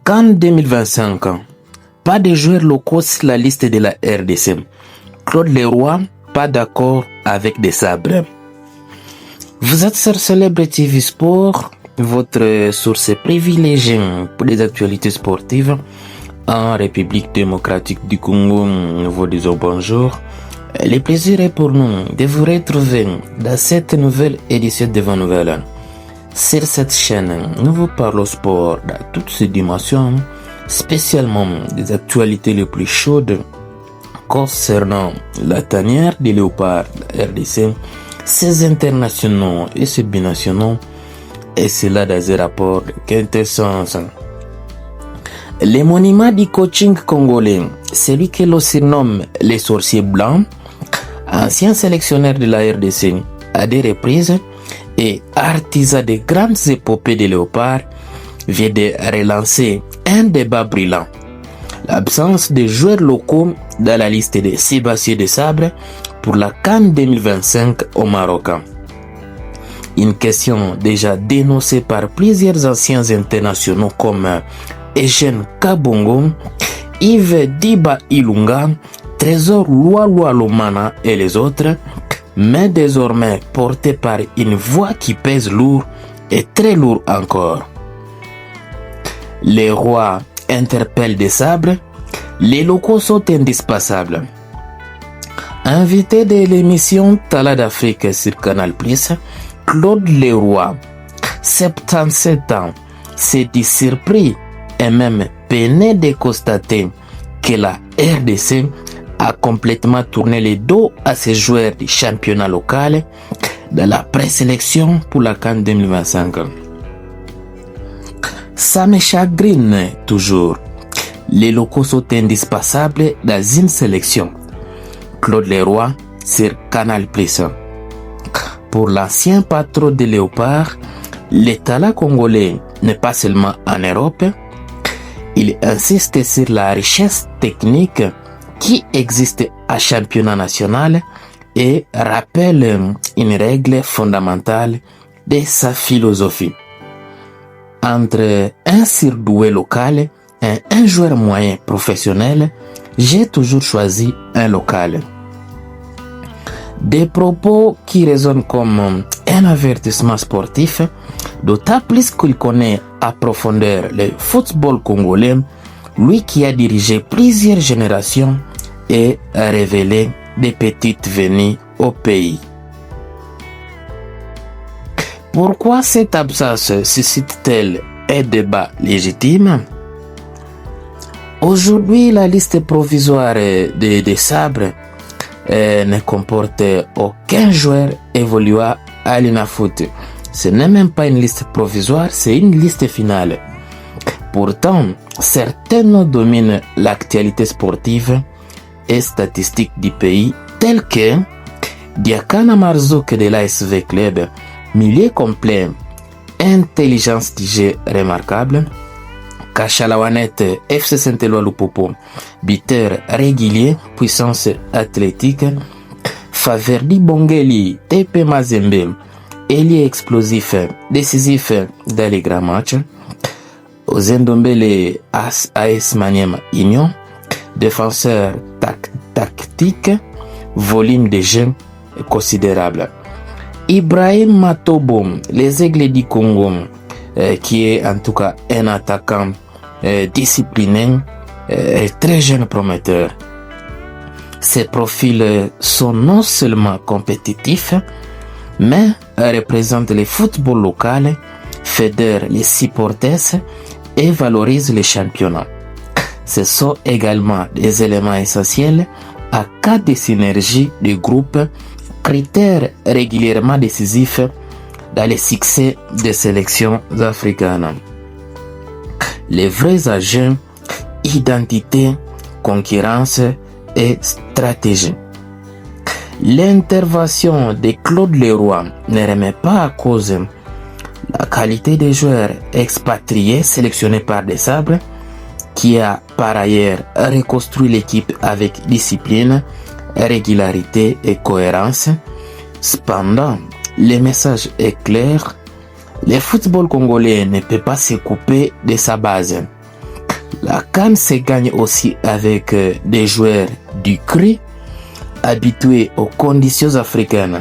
CAN 2025. Pas de joueurs locaux sur la liste de la RDC. Claude Leroy, pas d'accord avec des sabres. Vous êtes sur Célèbre TV Sport, votre source privilégiée pour les actualités sportives en République démocratique du Congo. Nous vous disons bonjour. Le plaisir est pour nous de vous retrouver dans cette nouvelle édition de vos nouvelles. Sur cette chaîne, nous vous parlons sport dans toutes ses dimensions, spécialement des actualités les plus chaudes concernant la tanière des léopards, la RDC, ses internationaux et ses binationaux, et cela dans un rapport de quintessence. Les monuments du coaching congolais, celui que l'on surnomme les sorciers blancs, ancien sélectionneur de la RDC à des reprises et artisan des grandes épopées des léopards, vient de relancer un débat brillant. L'absence de joueurs locaux dans la liste des Sébastien Desabre pour la CAN 2025 au Maroc. Une question déjà dénoncée par plusieurs anciens internationaux comme Eugène Kabongo, Yves Diba Ilunga, Trésor Lualua Lomana et les autres, mais désormais portée par une voix qui pèse lourd et très lourd encore. Les rois interpellent Desabre, les locaux sont indispensables. Invité de l'émission Tala d'Afrique sur Canal+, Claude Leroy, 77 ans, s'est dit surpris et même peiné de constater que la RDC a complètement tourné le dos à ses joueurs du championnat local dans la présélection pour la CAN 2025. Ça me chagrine toujours. Les locaux sont indispensables dans une sélection. Claude Leroy sur Canal+. Pour l'ancien patron des léopards, le talent congolais n'est pas seulement en Europe. Il insiste sur la richesse technique qui existe à championnat national et rappelle une règle fondamentale de sa philosophie. Entre un surdoué local et un joueur moyen professionnel, j'ai toujours choisi un local. Des propos qui résonnent comme un avertissement sportif, d'autant plus qu'il connaît à profondeur le football congolais, lui qui a dirigé plusieurs générations et a révélé des petites venues au pays. Pourquoi cette absence suscite-t-elle un débat légitime? Aujourd'hui, la liste provisoire des sabres ne comporte aucun joueur évoluant à l'UNAFOOT. Ce n'est même pas une liste provisoire, c'est une liste finale. Pourtant, certains noms dominent l'actualité sportive et statistique du pays, tels que Diakana Marzouk de l'ASV Club, milieu complet, intelligence du jeu remarquable, Kachalawanet FC Saint-Éloi Lupopo, buteur régulier, puissance athlétique, Faverdi Bongeli, TP Mazembe, ailier explosif, décisif dans les grands matchs, Ozendombele AS Maniema Union, défenseur tactique, volume de jeu considérable. Ibrahim Matobo, les Aigles du Congo, qui est en tout cas un attaquant discipliné et très jeune prometteur. Ses profils sont non seulement compétitifs, mais représentent le football local, fédèrent les supporters et valorisent les championnats. Ce sont également des éléments essentiels à cas de synergie de groupe, critères régulièrement décisifs dans les succès des sélections africaines. Les vrais agents, identité, concurrence et stratégie. L'intervention de Claude Leroy ne remet pas à cause la qualité des joueurs expatriés sélectionnés par Desabre, qui a par ailleurs reconstruit l'équipe avec discipline, régularité et cohérence. Cependant, le message est clair, le football congolais ne peut pas se couper de sa base. La CAN se gagne aussi avec des joueurs du cru, habitués aux conditions africaines.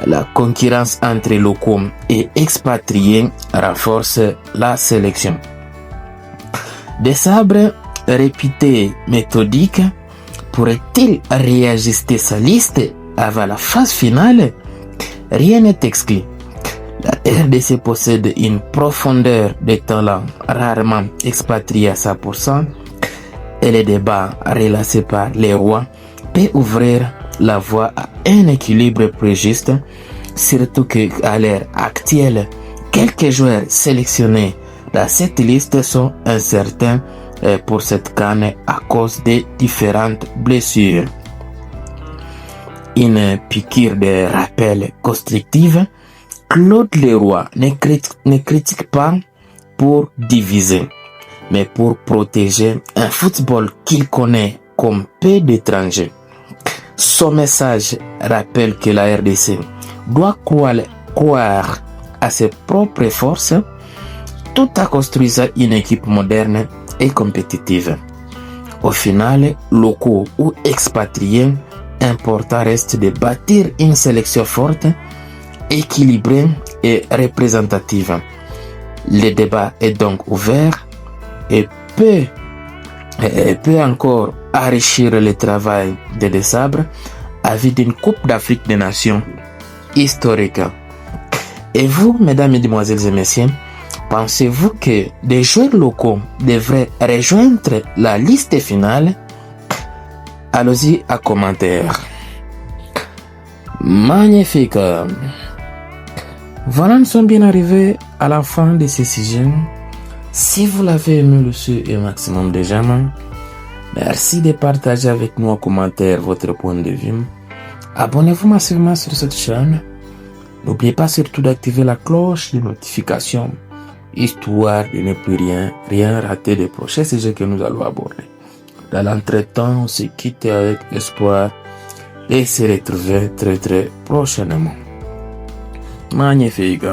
La concurrence entre locaux et expatriés renforce la sélection. Des sabres réputés méthodiques pourraient-ils réajuster sa liste avant la phase finale? Rien n'est exclu. La RDC possède une profondeur de talent rarement expatriée à 100% et les débats relancés par les rois peuvent ouvrir la voie à un équilibre plus juste, surtout qu'à l'heure actuelle, quelques joueurs sélectionnés dans cette liste sont incertains pour cette CAN à cause des différentes blessures. Une piqûre de rappel constructive. Claude Leroy ne critique pas pour diviser, mais pour protéger un football qu'il connaît comme peu d'étrangers. Son message rappelle que la RDC doit croire à ses propres forces tout en construisant une équipe moderne et compétitive. Au final, locaux ou expatriés, important reste de bâtir une sélection forte, équilibrée et représentative. Le débat est donc ouvert et peut encore enrichir le travail des sabres à vue d'une Coupe d'Afrique des Nations historique. Et vous, mesdames, mesdemoiselles et messieurs, pensez-vous que des joueurs locaux devraient rejoindre la liste finale? Allons-y à commentaire. Magnifique. Voilà, nous sommes bien arrivés à la fin de ce sujet. Si vous l'avez aimé, le et maximum de j'aime. Merci de partager avec nous en commentaire votre point de vue. Abonnez-vous massivement sur cette chaîne. N'oubliez pas surtout d'activer la cloche de notification, histoire de ne plus rien rater des prochains sujets que nous allons aborder. Dans l'entretemps, on se quitte avec espoir et se retrouver très prochainement. Magnifique.